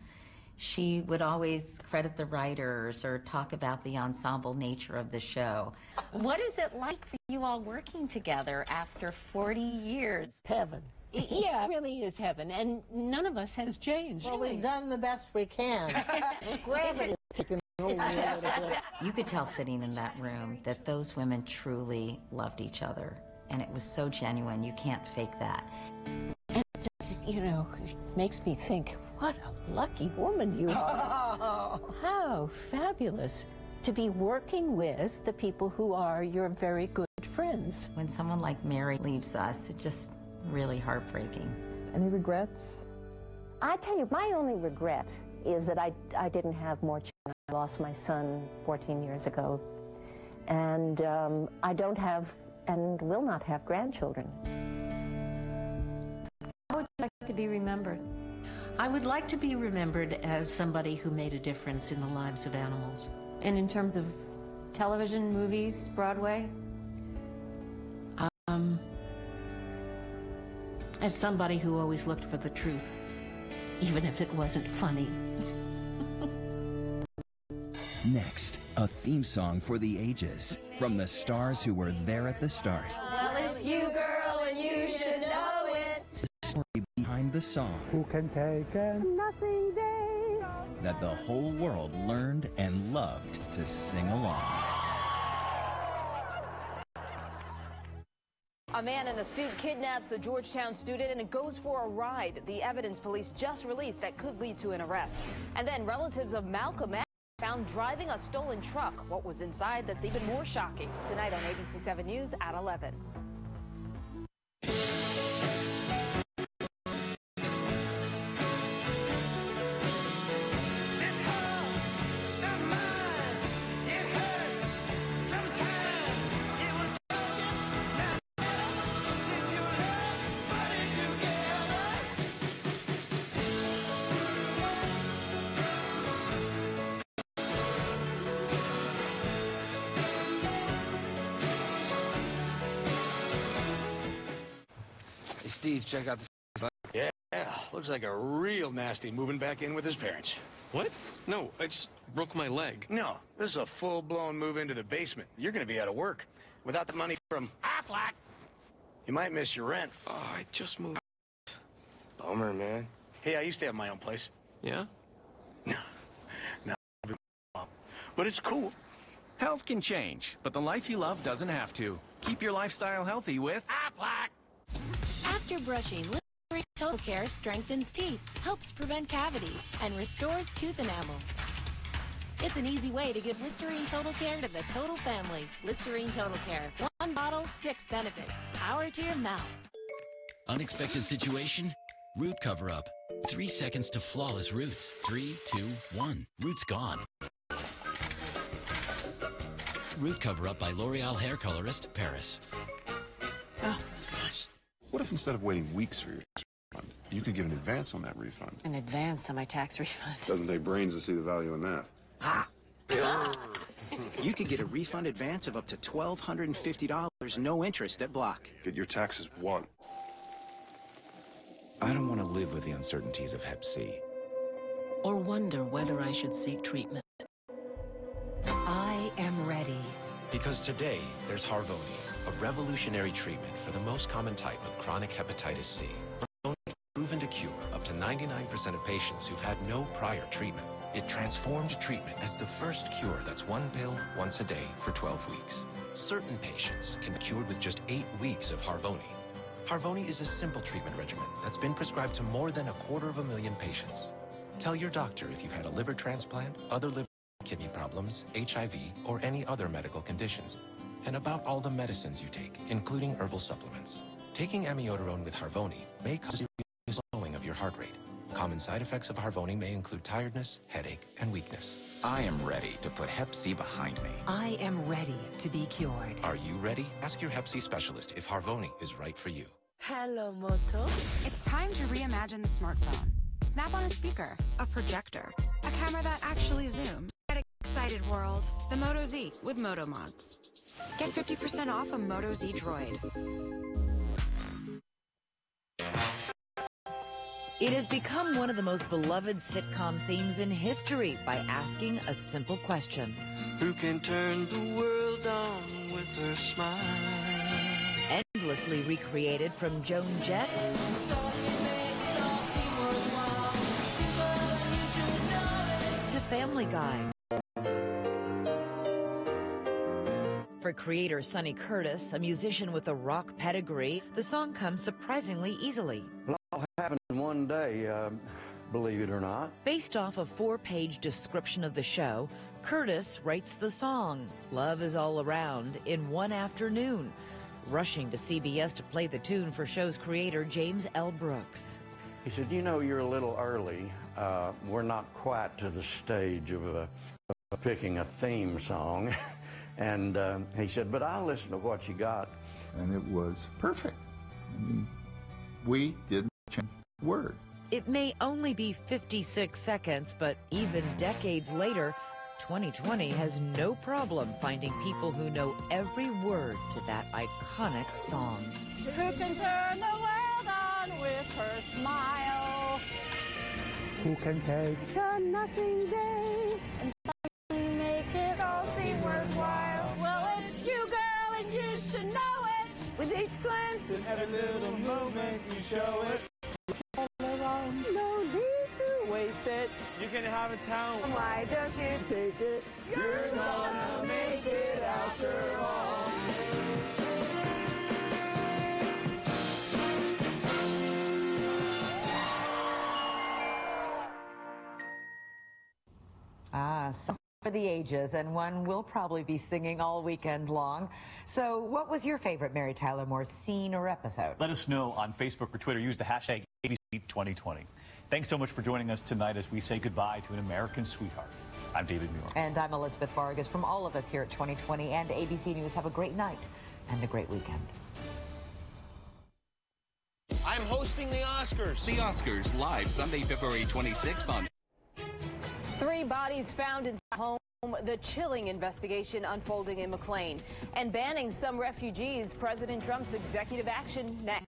she would always credit the writers or talk about the ensemble nature of the show. What is it like for you all working together after 40 years? Heaven. Yeah, it really is heaven, and none of us has changed. Well, we've done the best we can. Gravity taken over a little bit. You could tell sitting in that room that those women truly loved each other, and it was so genuine. You can't fake that. And it just, it makes me think, what a lucky woman you are. How fabulous to be working with the people who are your very good friends. When someone like Mary leaves us, it just really heartbreaking. Any regrets? I tell you, my only regret is that I didn't have more children. I lost my son 14 years ago, and I don't have and will not have grandchildren. How would you like to be remembered? I would like to be remembered as somebody who made a difference in the lives of animals. And in terms of television, movies, Broadway? As somebody who always looked for the truth, even if it wasn't funny. Next, a theme song for the ages from the stars who were there at the start. Well, it's you, girl, and you should know it. The story behind the song. Who can take it? Nothing day. That the whole world learned and loved to sing along. A man in a suit kidnaps a Georgetown student and goes for a ride. The evidence police just released that could lead to an arrest. And then relatives of Malcolm X found driving a stolen truck. What was inside? That's even more shocking. Tonight on ABC 7 News at 11. Steve, check out this. Yeah, looks like a real nasty moving back in with his parents. What? No, I just broke my leg. No, this is a full-blown move into the basement. You're gonna be out of work. Without the money from Affleck, you might miss your rent. Oh, I just moved. Bummer, man. Hey, I used to have my own place. Yeah? No, but it's cool. Health can change, but the life you love doesn't have to. Keep your lifestyle healthy with Affleck. After brushing, Listerine Total Care strengthens teeth, helps prevent cavities, and restores tooth enamel. It's an easy way to give Listerine Total Care to the total family. Listerine Total Care. 1 bottle, 6 benefits. Power to your mouth. Unexpected situation? Root cover-up. 3 seconds to flawless roots. 3, 2, 1. Roots gone. Root cover-up by L'Oreal Hair Colorist, Paris. Oh, gosh. What if instead of waiting weeks for your tax refund, you could give an advance on that refund? An advance on my tax refund. Doesn't take brains to see the value in that. You could get a refund advance of up to $1,250, no interest at Block. Get your taxes won. I don't want to live with the uncertainties of Hep C. Or wonder whether I should seek treatment. I am ready. Because today, there's Harvoni, a revolutionary treatment for the most common type of chronic hepatitis C. Harvoni is proven to cure up to 99% of patients who've had no prior treatment. It transformed treatment as the first cure that's 1 pill once a day for 12 weeks. Certain patients can be cured with just 8 weeks of Harvoni. Harvoni is a simple treatment regimen that's been prescribed to more than 250,000 patients. Tell your doctor if you've had a liver transplant, other liver kidney problems, HIV, or any other medical conditions, and about all the medicines you take, including herbal supplements. Taking amiodarone with Harvoni may cause a slowing of your heart rate. Common side effects of Harvoni may include tiredness, headache, and weakness. I am ready to put Hep C behind me. I am ready to be cured. Are you ready? Ask your Hep C specialist if Harvoni is right for you. Hello, Moto. It's time to reimagine the smartphone. Snap on a speaker, a projector, a camera that actually zooms. Get excited, world. The Moto Z with Moto Mods. Get 50% off a Moto Z Droid. It has become one of the most beloved sitcom themes in history by asking a simple question. Who can turn the world on with her smile? Endlessly recreated from Joan Jett to Family Guy. For creator Sonny Curtis, a musician with a rock pedigree, the song comes surprisingly easily. It all happened in one day, believe it or not. Based off a 4-page description of the show, Curtis writes the song, Love Is All Around, in one afternoon, rushing to CBS to play the tune for show's creator James L. Brooks. He said, you know, you're a little early. We're not quite to the stage of picking a theme song. And he said, but I'll listen to what you got. And it was perfect. I mean, we didn't change a word. It may only be 56 seconds, but even decades later, 2020 has no problem finding people who know every word to that iconic song. Who can turn the world on with her smile? Who can take The nothing day and suddenly make it all seem worthwhile. Well, it's you, girl, and you should know it. With each glance and every little movement, you show it. No need to waste it. You can have a town. Why don't you take it? You're gonna make it after all. Song for the ages, and one we'll probably be singing all weekend long. So what was your favorite Mary Tyler Moore scene or episode? Let us know on Facebook or Twitter. Use the hashtag ABC2020. Thanks so much for joining us tonight as we say goodbye to an American sweetheart. I'm David Muir. And I'm Elizabeth Vargas. From all of us here at 2020 and ABC News, have a great night and a great weekend. I'm hosting the Oscars. The Oscars, live Sunday, February 26th on 3 bodies found in home, the chilling investigation unfolding in McLean, and banning some refugees, President Trump's executive action next.